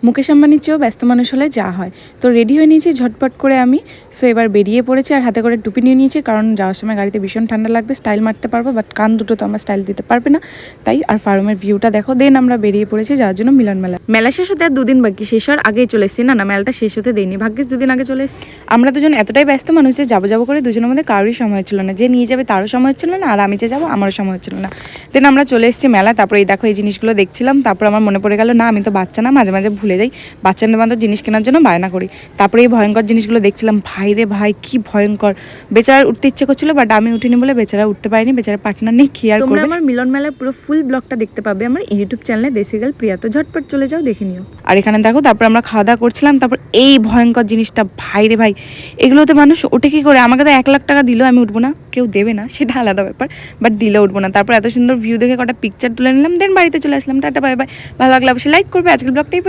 মুকেশ আম্বানির চেয়েও ব্যস্ত মানুষ হলে যা হয়। তো রেডি হয়ে নিয়েছি ঝটপট করে আমি। সো এবার বেরিয়ে পড়েছি আর হাতে করে টুপি নিয়ে নিয়েছি, কারণ যাওয়ার সময় গাড়িতে ভীষণ ঠান্ডা লাগবে। স্টাইল মারতে পারবো, বাট কান দুটো তো আমার স্টাইল দিতে পারবে না, তাই। আর ফার্মের ভিউটা দেখো। দেন আমরা বেরিয়ে পড়েছি যাওয়ার জন্য মিলন মেলা। মেলা শেষ হতে আর 2 দিন বাকি, শেষ হওয়ার আগেই চলে এসেছি। না মেলাটা শেষ হতে দেয়নি, ভাগ্যিস 2 দিন আগে চলে এসেছি। আমরা দুজন এতটাই ব্যস্ত মানুষ যে যাবো করে দুজনের মধ্যে কারোরই সময় ছিল না। যে নিয়ে যাবে তারও সময় ছিল না, আর আমি যে যাবো আমারও সময় ছিল না। দেন আমরা চলে এসেছি মেলা। তারপরে এই দেখো এই জিনিসগুলো দেখছিলাম। তারপর আমার মনে পড়ে গেল, না আমি তো বাচ্চা না, মাঝে মাঝে ভুলে যাই, বাচ্চাদের বান্ধব জিনিস কেনার জন্য বায়না করি। তারপরে এই ভয়ঙ্কর জিনিসগুলো দেখছিলাম। ভাই রে ভাই, কি ভয়ঙ্কর! বেচারার উঠতে ইচ্ছে করছিল, বাট আমি উঠিনি বলে বেচারা উঠতে পারিনি। বেচারা পার্টনার নেই, কি আর করবে। তোমরা আমার মিলন মেলার পুরো ফুল ব্লগটা দেখতে পাবে আমার ইউটিউব চ্যানেলে দেশি গার্ল প্রিয়া। তো ঝটপট চলে যাও, দেখে নিও। আর এখানে দেখো, তারপর আমরা খাওয়া দাওয়া করছিলাম। তারপর এই ভয়ঙ্কর জিনিসটা, ভাই রে ভাই, এগুলোতে মানুষ ওঠে কি করে? আমাকে তো 1 লাখ টাকা দিলেও আমি উঠবো না। কেউ দেবে না, সেটা আলাদা ব্যাপার, বাট দিলে উঠবো না। তারপর এত সুন্দর ভিউ দেখে কটা পিকচার তুলে নিলাম। দেন বাড়িতে চলে আসলাম। Tata bye bye. ভালো লাগলে অবশ্যই লাইক করবে। আজকের ব্লগটাই